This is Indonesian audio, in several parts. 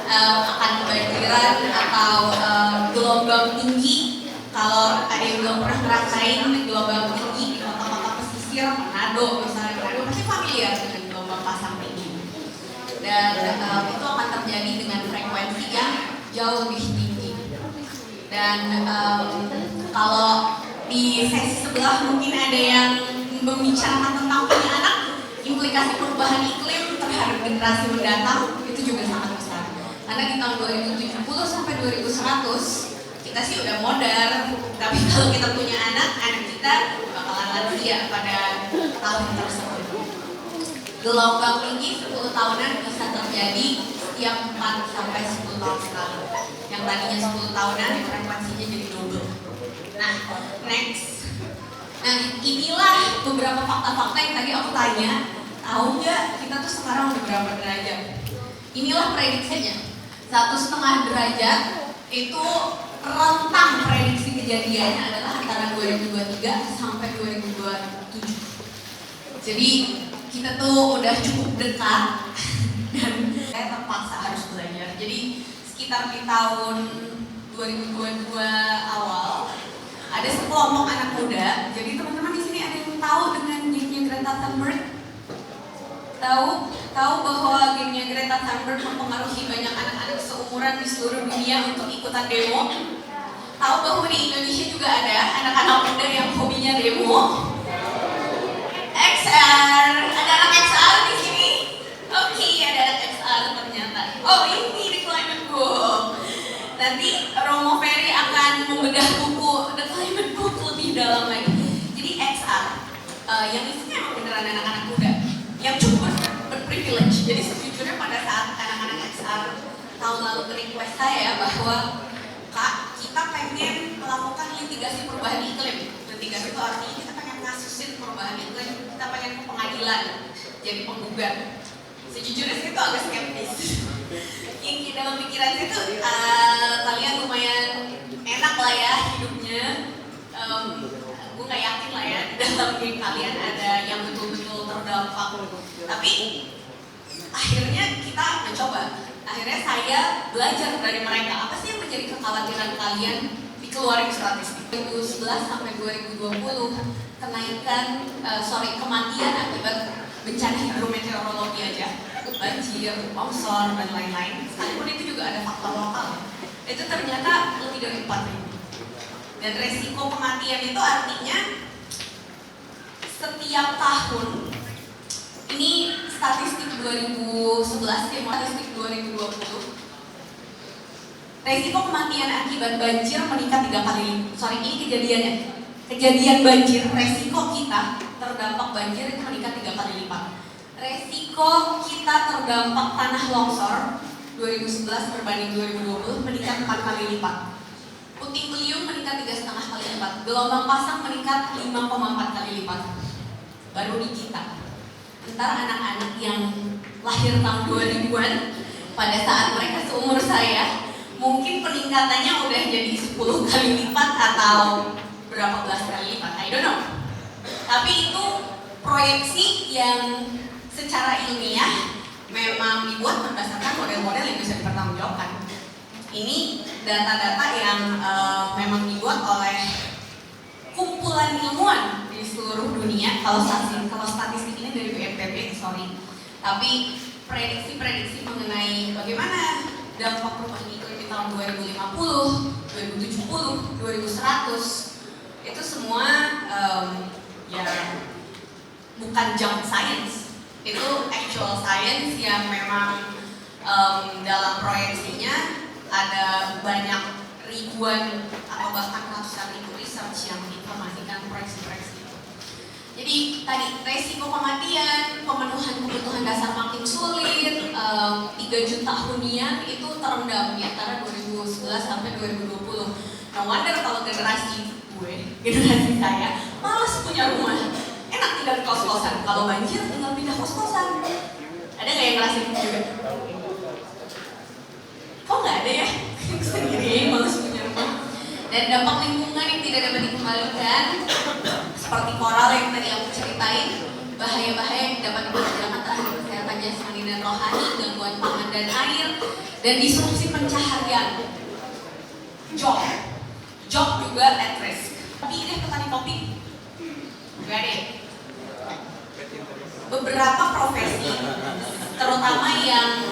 akan kebanjiran atau gelombang tinggi. Kalau ada yang belum pernah ngerasain gelombang tinggi di kota-kota pesisir, Manado misalnya, Manado pasti familiar dengan gelombang pasang tinggi. Dan itu akan terjadi dengan frekuensi yang jauh lebih tinggi. Dan kalau di sesi sebelah mungkin ada yang membicarakan tentang punya anak, implikasi perubahan iklim terhadap generasi mendatang itu juga sangat besar. Karena di tahun 2070 sampai 2100 kita sih udah modern, tapi kalau kita punya anak kita bakalan lansia pada tahun tersebut. Gelombang tinggi 10 tahunan bisa terjadi setiap 4 sampai 10 tahun sekali. Yang tadinya 10 tahunan frekuensinya jadi double. Nah, next. Nah, inilah beberapa fakta-fakta yang tadi aku tanya. Tahu nggak kita tuh sekarang udah berapa derajat? Inilah prediksinya. 1,5 derajat itu rentang prediksi kejadiannya adalah antara 2023 sampai 2027. Jadi kita tuh udah cukup dekat dan saya terpaksa harus belajar. Jadi sekitar di tahun 2022 awal ada sekelompok anak muda. Jadi teman-teman di sini ada yang tahu dengan gengnya Greta Thunberg? Tahu bahwa gengnya Greta Thunberg mempengaruhi banyak anak-anak seumuran di seluruh dunia untuk ikutan demo? Tahu bahwa di Indonesia juga ada anak-anak muda yang hobinya demo? XR, ada anak XR di sini? Oke, ada anak XR ternyata. Oh, ini The Climate Book. Nanti Romo Ferry akan membedah buku The Climate Book lebih dalam lagi. Jadi XR, yang isinya emang beneran anak-anak muda yang cukup berprivilege. Jadi sejujurnya pada saat anak-anak XR tahun lalu request saya bahwa Kak, kita pengen melakukan litigasi perubahan iklim. Litigasi itu artinya kita pengen ngasusin perubahan iklim, kita pengen ke pengadilan jadi penggugat. Sejujurnya saya itu agak skeptis. Yang dalam pikiran saya itu kalian lumayan enak lah ya hidupnya. Gue nggak yakin lah ya dalam geng kalian ada yang betul-betul terdampak. Tapi akhirnya kita mencoba. Akhirnya saya belajar dari mereka. Apa sih yang menjadi kekhawatiran kalian? Dikeluarin statistik 2011 sampai 2020 kematian akibat bencana hidrometeorologi aja, banjir, longsor dan lain-lain. Sekalipun itu juga ada faktor lokal. Itu ternyata lebih dari 4.000. Dan resiko kematian itu artinya setiap tahun, ini statistik 2011, statistik 2020, resiko kematian akibat banjir meningkat 3 kali. Ini kejadiannya. Kejadian banjir, resiko kita terdampak banjir itu meningkat 3 kali lipat. Resiko kita terdampak tanah longsor 2011 berbanding 2020 meningkat 4 kali lipat. Puting beliung meningkat 3,5 kali lipat. Gelombang pasang meningkat 5,4 kali lipat. Baru di kita. Ntar anak-anak yang lahir tahun 2000-an pada saat mereka seumur saya, mungkin peningkatannya udah jadi 10 kali lipat atau berapa belas kali lipat, I don't know. Tapi itu proyeksi yang secara ilmiah memang dibuat berdasarkan model-model yang bisa dipertanggungjawabkan. Ini data-data yang memang dibuat oleh kumpulan ilmuwan di seluruh dunia. Kalau statistik ini dari BNPB, tapi prediksi-prediksi mengenai bagaimana dampak perubahan iklim di tahun 2050, 2070, 2100 itu semua ya bukan junk science, itu actual science yang memang dalam proyeksinya ada banyak ribuan atau bahkan ratusan ribu research yang menginformasikan proyeksi-proyeksi. Jadi tadi resiko kematian, pemenuhan kebutuhan dasar makin sulit, 3 juta hunian itu terendam di antara 2011 sampai 2020. No wonder kalau generasi saya malas punya rumah, enak tinggal di kos-kosan. Kalau banjir tinggal pindah kos-kosan. Ada nggak yang ngerasain itu juga? Kok nggak ada ya? Sendiri malas punya rumah. Dan dampak lingkungan yang tidak dapat dikembalikan, seperti koral yang tadi aku ceritain, bahaya-bahaya yang dapat ditimbulkan terhadap kesehatan gangguan jasmani dan rohani, gangguan pangan dan air, dan disrupsi pencaharian. Job juga at risk. Tapi ini petani kopi, gak deh. Beberapa profesi, terutama yang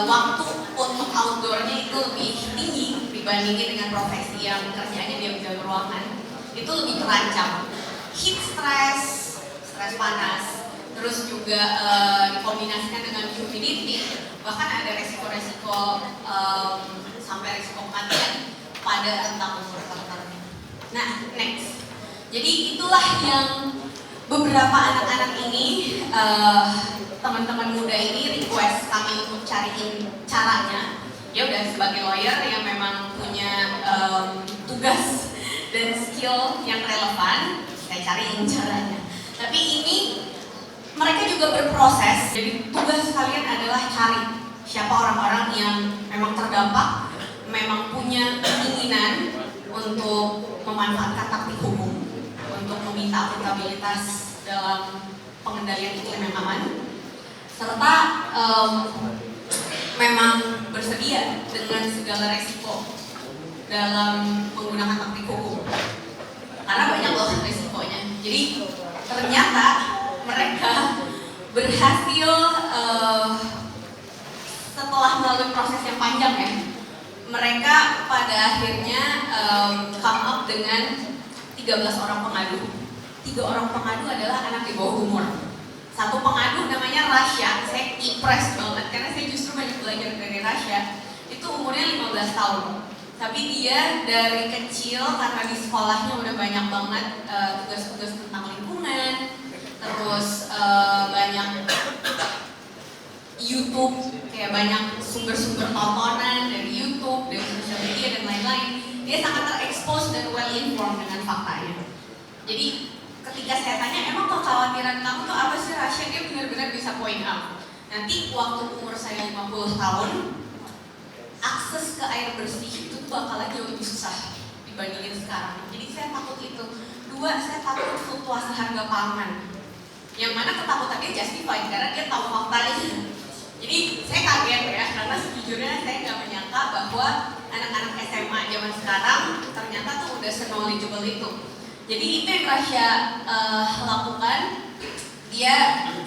waktu untuk outdoornya itu lebih tinggi dibandingin dengan profesi yang kerjanya dia menjaga ruangan, itu lebih terancam. Heat stress panas, terus juga dikombinasikan dengan humidity, bahkan ada resiko-resiko sampai resiko kematian pada rentang umur tertentu. Nah, next. Jadi itulah yang beberapa anak-anak ini, teman-teman muda ini request kami untuk cariin caranya. Ya udah, sebagai lawyer yang memang punya tugas dan skill yang relevan, saya cariin caranya. Tapi ini mereka juga berproses. Jadi tugas kalian adalah cari siapa orang-orang yang memang terdampak, memang punya keinginan untuk memanfaatkan taktik hukum untuk meminta akuntabilitas dalam pengendalian iklim yang aman, serta memang bersedia dengan segala resiko dalam menggunakan taktik hukum, karena banyak loh resikonya. Jadi ternyata mereka berhasil setelah melalui proses yang panjang ya, mereka pada akhirnya come up dengan 13 orang pengadu. 3 orang pengadu adalah anak di bawah umur. Satu pengadu namanya Rasya, saya impress banget karena saya justru banyak belajar dari Rasya. Itu umurnya 15 tahun. Tapi dia dari kecil karena di sekolahnya udah banyak banget tugas-tugas tentang lingkungan, terus banyak YouTube, kayak banyak sumber-sumber tontonan dari YouTube, dari sosial media dan lain-lain. Dia sangat terekspos dan well informed dengan faktanya. Jadi ketika saya tanya, emang kekhawatiran kamu tuh apa sih Rasya, dia benar-benar bisa point out. Nanti waktu umur saya 50 tahun, akses ke air bersih itu bakalan jauh lebih susah dibandingin sekarang. Jadi saya takut itu. 2, saya takut fluktuasi harga pangan. Yang mana ketakutannya justified karena dia tahu faktanya. Jadi saya kaget ya, karena sejujurnya saya nggak menyangka bahwa anak-anak SMA zaman sekarang ternyata tuh udah se-knowledgeable itu. Jadi itu yang Rasya lakukan. Dia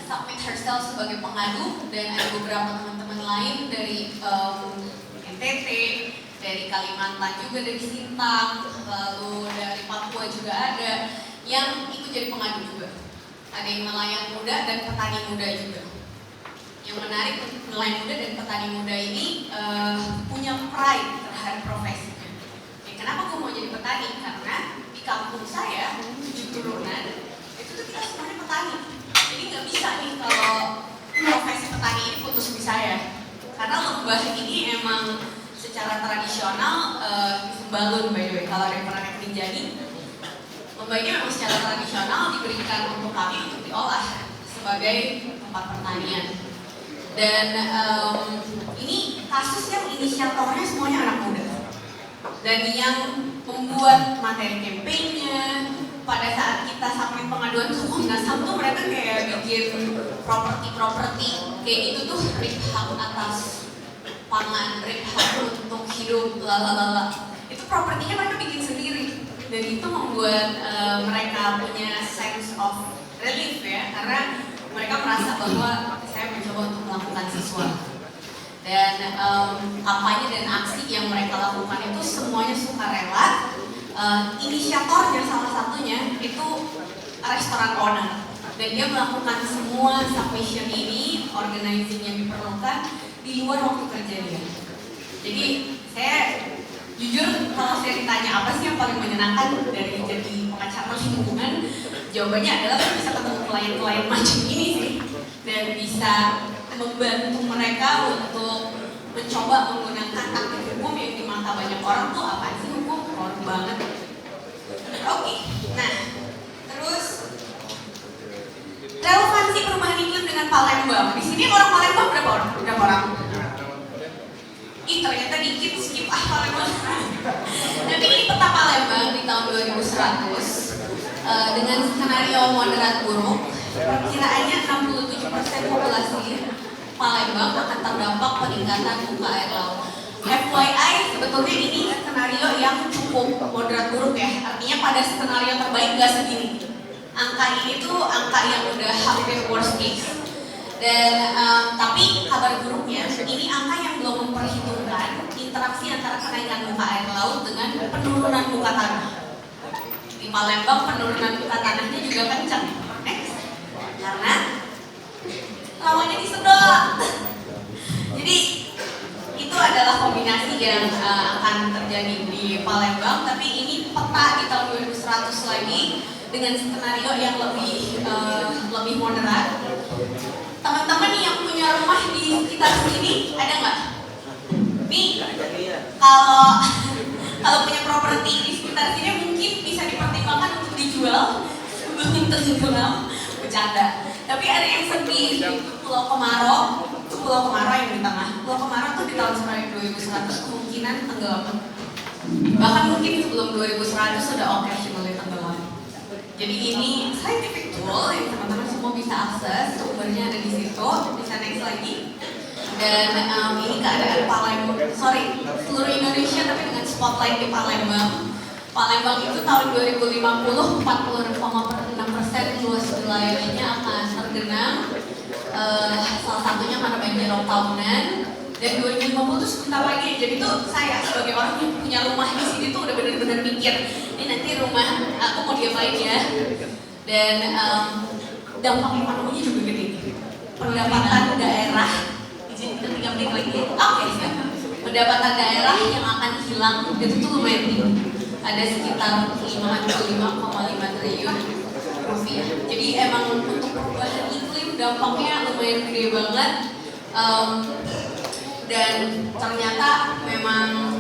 submit herself sebagai pengadu, dan ada beberapa teman-teman lain dari NTT, dari Kalimantan juga, dari Sintang, lalu dari Papua juga ada yang ikut jadi pengadu juga. Ada yang nelayan muda dan petani muda juga. Yang menarik, nelayan muda dan petani muda ini punya pride terhadap profesinya. Ya, kenapa gue mau jadi petani? Karena di kampung saya 7 turunan itu tuh kita semuanya petani. Jadi nggak bisa nih kalau profesi petani ini putus di saya. Karena lembah ini emang secara tradisional Sembalun, by the way, kalau ada yang pernah naik Rinjani, lembah ini memang secara tradisional diberikan untuk kami untuk diolah sebagai tempat pertanian. Dan ini kasus yang inisiatornya semuanya anak muda, dan yang membuat materi kampanye pada saat kita submit pengaduan ke Komnas HAM tuh mereka kayak bikin properti kayak gitu tuh, rip hak atas pangan, rip hak untuk hidup, lalala. Itu propertinya mereka bikin sendiri, dan itu membuat mereka punya sense of relief ya, karena mereka merasa bahwa saya mencoba untuk melakukan sesuatu. Dan kampanye dan aksi yang mereka lakukan itu semuanya sukarela. Inisiatornya salah satunya itu restoran owner, dan dia melakukan semua submission ini, organizing yang diperlukan di luar waktu kerja dia. Jadi saya jujur, kalau saya ditanya apa sih yang paling menyenangkan dari jadi pengacara lingkungan, jawabannya adalah saya bisa ketemu klien-klien macam ini sih, dan bisa membantu mereka untuk mencoba menggunakan taktik hukum yang di mata banyak orang tuh apa sih hukum, horor banget. Oke, nah terus relevansi perubahan iklim dengan Palembang. Di sini orang Palembang berapa orang? Berapa orang? Ih, ternyata dikit, skip Palembang. Tapi ini peta Palembang di tahun 2100 dengan skenario moderat buruk. Perkiraannya 67% populasi Palembang akan terdampak peningkatan muka air laut. FYI, sebetulnya ini skenario yang cukup moderat buruk ya. Artinya pada skenario terbaik nggak segini. Angka ini tuh angka yang udah hampir worst case. Dan tapi kabar buruknya, ini angka yang belum memperhitungkan interaksi antara kenaikan muka air laut dengan penurunan muka tanah. Di Palembang penurunan muka tanahnya juga kencang, karena rawanya disedot. Jadi itu adalah kombinasi yang akan terjadi di Palembang. Tapi ini peta di tahun 2100 lagi dengan skenario yang lebih moderat. Teman-teman yang punya rumah di sekitar sini ada nggak? Nih, kalau punya properti di sekitar sini mungkin bisa dipertimbangkan untuk dijual sebelum tenggelam. Bercanda. Tapi ada yang sedih, itu Pulau Kemaro. Itu Pulau Kemaro yang di tengah. Pulau Kemaro tuh di tahun 2100 kemungkinan tenggelam. Bahkan mungkin sebelum 2100 sudah occasionally tenggelam. Jadi ini scientific tool yang teman-teman semua bisa akses, sumbernya ada di situ, bisa next lagi. Dan ini keadaan Palembang, seluruh Indonesia tapi dengan spotlight di Palembang. Palembang itu tahun 2050 46% luas wilayahnya akan tergenang. Salah satunya karena banjir tahunan. Dan 2050 itu sebentar lagi. Jadi tuh saya sebagai orang yang punya rumah di sini tuh udah benar-benar mikir, ini nanti rumah aku mau diapain ya. Dan dampak ekonominya juga gede. Pendapatan daerah, izinkan 3 menit lagi. Oke, pendapatan daerah yang akan hilang itu tuh lumayan tinggi. Ada sekitar 55,5 triliun rupiah. Jadi emang untuk perubahan iklim dampaknya lumayan gede banget. Dan ternyata memang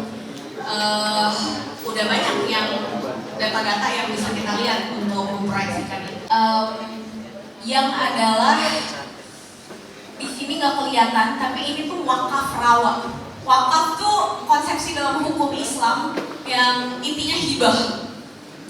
udah banyak yang data-data yang bisa kita lihat untuk memproyeksikan itu. Yang adalah di sini nggak kelihatan, tapi ini tuh wakaf rawa. Wakaf tuh konsepsi dalam hukum Islam yang intinya hibah.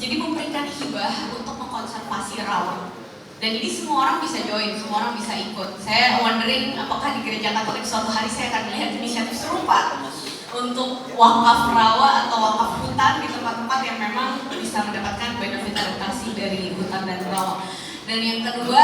Jadi memberikan hibah untuk mengkonservasi rawa. Dan ini semua orang bisa join, semua orang bisa ikut. Saya wondering apakah di gereja Katolik suatu hari saya akan melihat inisiatif serupa untuk wakaf rawa atau wakaf hutan di tempat-tempat yang memang bisa mendapatkan benefit adaptasi dari hutan dan rawa. Dan yang kedua,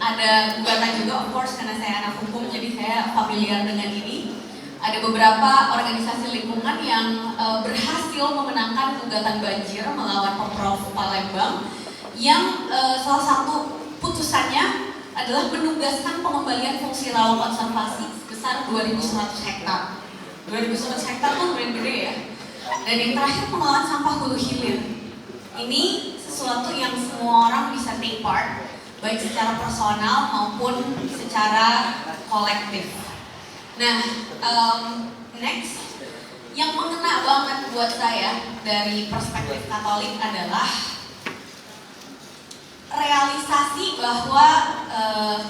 ada gugatan juga, of course, karena saya anak hukum, jadi saya familiar dengan ini. Ada beberapa organisasi lingkungan yang berhasil memenangkan gugatan banjir melawan Pemprov Palembang, yang salah satu putusannya adalah menugaskan pengembalian fungsi rawa konservasi sebesar 2.100 hektar. 2.100 hektar tuh lumayan gede ya. Dan yang terakhir pengelolaan sampah hulu hilir. Ini sesuatu yang semua orang bisa take part, baik secara personal maupun secara kolektif. Nah, next, yang mengena banget buat saya dari perspektif Katolik adalah realisasi bahwa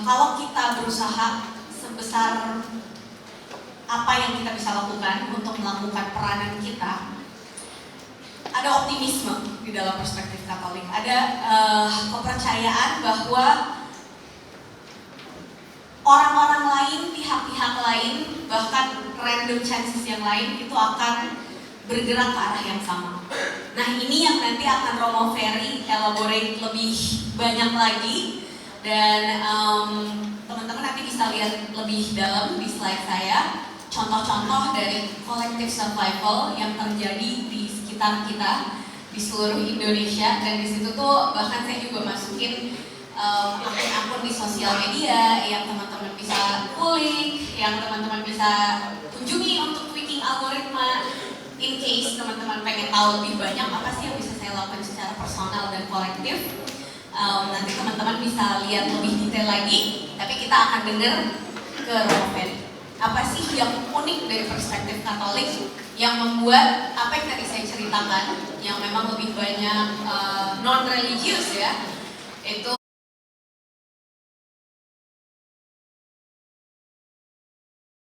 kalau kita berusaha sebesar apa yang kita bisa lakukan untuk melakukan peranan kita, ada optimisme di dalam perspektif Katolik, ada kepercayaan bahwa orang-orang lain, pihak-pihak lain, bahkan random chances yang lain itu akan bergerak ke arah yang sama. Nah, ini yang nanti akan Romo Ferry elaborate lebih banyak lagi, dan teman-teman nanti bisa lihat lebih dalam di slide saya contoh-contoh dari collective survival yang terjadi di sekitar kita di seluruh Indonesia. Dan di situ tuh bahkan saya juga masukin akun-akun di sosial media yang teman-teman bisa kulik, yang teman-teman bisa kunjungi untuk tweaking algoritma in case teman-teman pengen tahu lebih banyak apa sih yang bisa saya lakukan secara personal dan kolektif. Nanti teman-teman bisa lihat lebih detail lagi, tapi kita akan dengar ke Romo Ferry. Apa sih yang unik dari perspektif Katolik yang membuat apa yang tadi saya ceritakan, yang memang lebih banyak non-religius ya, itu